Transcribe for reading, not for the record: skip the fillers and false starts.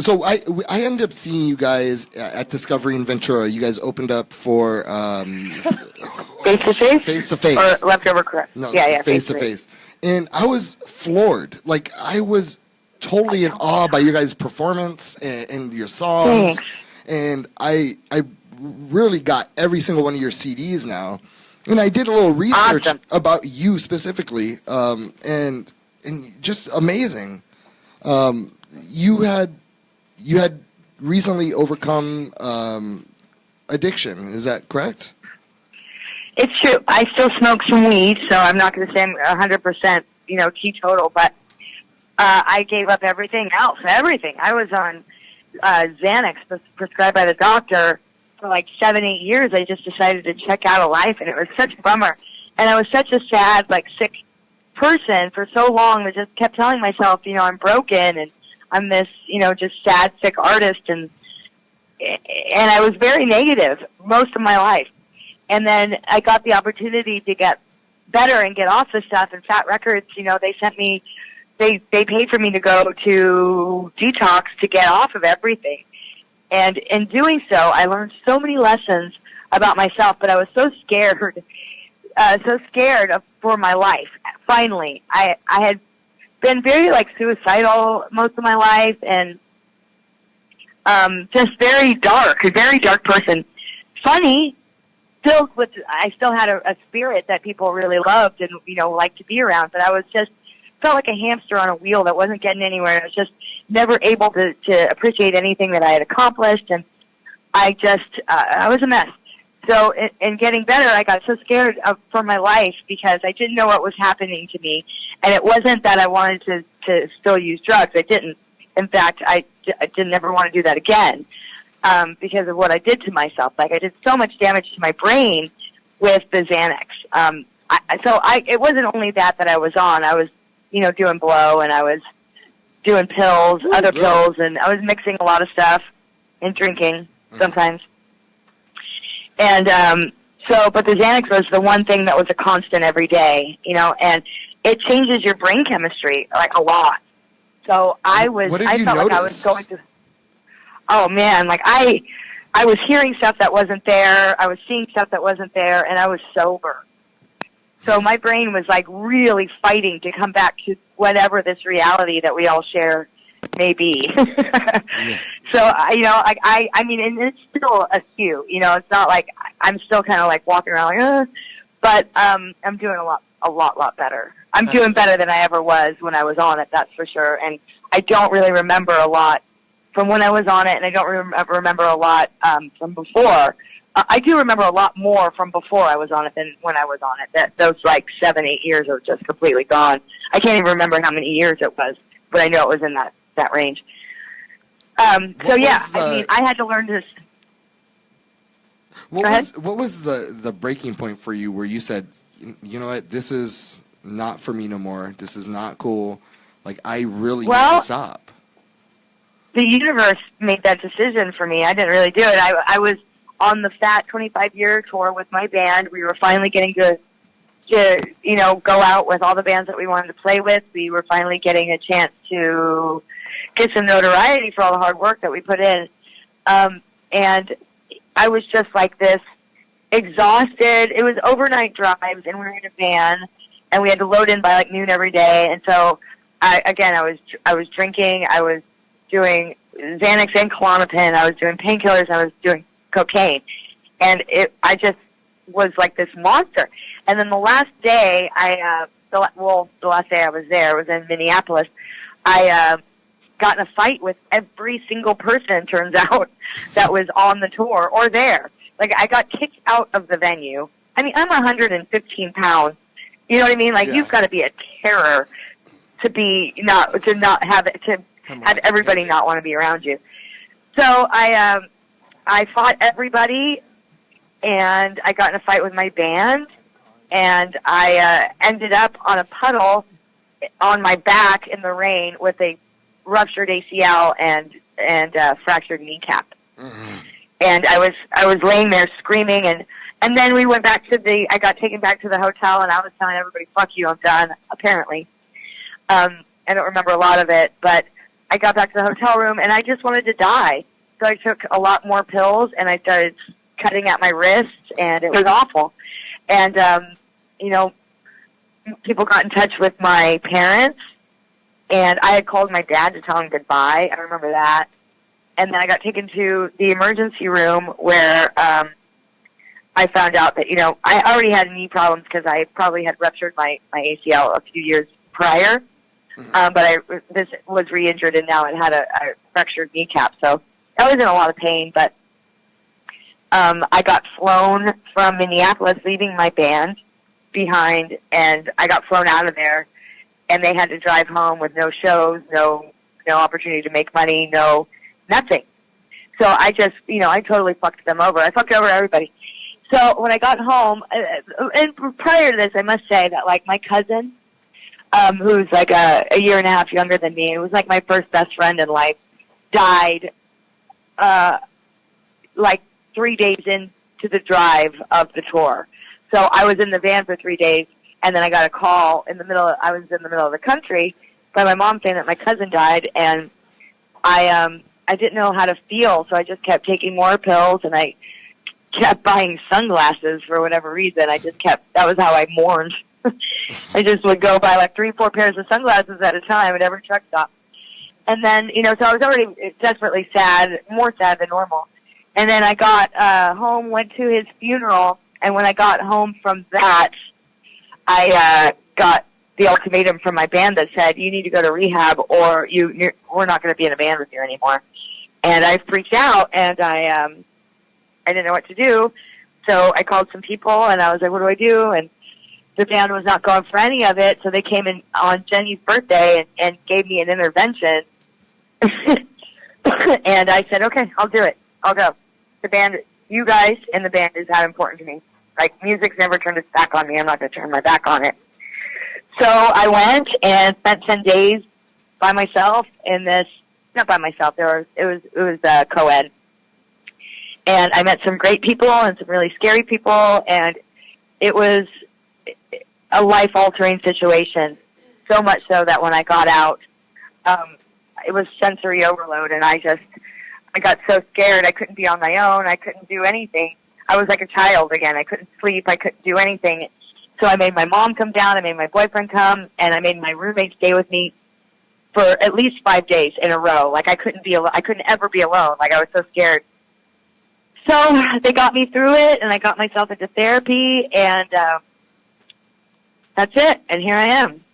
So I ended up seeing you guys at Discovery in Ventura. You guys opened up for Face to Face? Face to Face. Or Leftover Correct. No, yeah, Face to Face. And I was floored. Like, I was totally in awe by your guys' performance and your songs. Thanks. And I really got every single one of your CDs now. And I did a little research about you specifically, and just amazing. You had recently overcome addiction. Is that correct? It's true. I still smoke some weed, so I'm not going to say I'm 100%, teetotal, but I gave up everything else. Everything. I was on Xanax prescribed by the doctor for like 7-8 years. I just decided to check out of life, and it was such a bummer. And I was such a sad, sick person for so long. I just kept telling myself, I'm broken, and I'm this, just sad, sick artist, and I was very negative most of my life. And then I got the opportunity to get better and get off the stuff. And Fat Records, they sent me, they paid for me to go to detox to get off of everything. And in doing so, I learned so many lessons about myself, but I was so scared for my life. Finally, I had been very suicidal most of my life, and just a very dark person. Funny, I still had a spirit that people really loved and liked to be around, but I was just felt like a hamster on a wheel that wasn't getting anywhere. I was just never able to appreciate anything that I had accomplished, and I was a mess. So in getting better, I got so scared for my life because I didn't know what was happening to me. And it wasn't that I wanted to still use drugs. I didn't. In fact, I didn't ever want to do that again because of what I did to myself. I did so much damage to my brain with the Xanax. It wasn't only that I was on. I was, doing blow, and I was doing pills, pills, and I was mixing a lot of stuff and drinking sometimes. And but the Xanax was the one thing that was a constant every day, and it changes your brain chemistry a lot. So I felt like I was going to. Oh man, I was hearing stuff that wasn't there. I was seeing stuff that wasn't there, and I was sober. So my brain was really fighting to come back to whatever this reality that we all share may be. Yeah. So, I mean, and it's still a few, it's not like I'm still kind of walking around but I'm doing a lot better. I'm doing better than I ever was when I was on it, that's for sure. And I don't really remember a lot from when I was on it, and I don't remember a lot from before. I do remember a lot more from before I was on it than when I was on it. Those 7-8 years are just completely gone. I can't even remember how many years it was, but I know it was in that range. I mean, I had to learn this. What was the breaking point for you where you said, you know what, this is not for me no more. This is not cool. I really need to stop. The universe made that decision for me. I didn't really do it. I was on the Fat 25-year tour with my band. We were finally getting to go out with all the bands that we wanted to play with. We were finally getting a chance to get some notoriety for all the hard work that we put in. And I was just this, exhausted. It was overnight drives, and we were in a van, and we had to load in by noon every day. And so, I was drinking. I was doing Xanax and Klonopin. I was doing painkillers. I was doing cocaine, and I just was this monster. And then the last day, the last day I was there was in Minneapolis. I got in a fight with every single person, turns out, that was on the tour or there. I got kicked out of the venue. I mean, I'm 115 pounds. You know what I mean? You've got to be a terror to have everybody not want to be around you. So I fought everybody, and I got in a fight with my band, and I ended up on a puddle on my back in the rain with a ruptured ACL and fractured kneecap. Mm-hmm. And I was laying there screaming, and then we went back I got taken back to the hotel, and I was telling everybody, fuck you, I'm done, apparently. I don't remember a lot of it, but I got back to the hotel room, and I just wanted to die. So I took a lot more pills, and I started cutting at my wrists, and it was awful. And, you know, people got in touch with my parents, and I had called my dad to tell him goodbye. I remember that. And then I got taken to the emergency room where I found out that, you know, I already had knee problems because I probably had ruptured my ACL a few years prior. But this was re-injured, and now it had a fractured kneecap. So I was in a lot of pain, but I got flown from Minneapolis, leaving my band behind, and I got flown out of there, and they had to drive home with no shows, no opportunity to make money, nothing. So I just, you know, I totally fucked them over. I fucked over everybody. So when I got home, and prior to this, I must say that, like, my cousin, who's like a year and a half younger than me, it was like my first best friend in life, died like 3 days into the drive of the tour. So I was in the van for 3 days, and then I got a call I was in the middle of the country by my mom saying that my cousin died, and I didn't know how to feel, so I just kept taking more pills, and I kept buying sunglasses for whatever reason. That was how I mourned. I just would go buy like 3-4 pairs of sunglasses at a time at every truck stop. And then, you know, so I was already desperately sad, more sad than normal. And then I got home, went to his funeral, and when I got home from that, I got the ultimatum from my band that said, you need to go to rehab or we're not going to be in a band with you anymore. And I freaked out, and I didn't know what to do. So I called some people, and I was like, what do I do? And the band was not going for any of it, so they came in on Jennie's birthday and gave me an intervention. And I said, okay, I'll do it. I'll go. The band, you guys in the band is that important to me. Like, music's never turned its back on me. I'm not going to turn my back on it. So I went and spent 10 days by myself in this, not by myself, it was co-ed. And I met some great people and some really scary people, and it was a life-altering situation, so much so that when I got out, it was sensory overload, and I got so scared I couldn't be on my own. I couldn't do anything. I was like a child again. I couldn't sleep. I couldn't do anything. So I made my mom come down. I made my boyfriend come, and I made my roommate stay with me for at least 5 days in a row. Like, I couldn't ever be alone. Like, I was so scared. So they got me through it, and I got myself into therapy, and that's it. And here I am.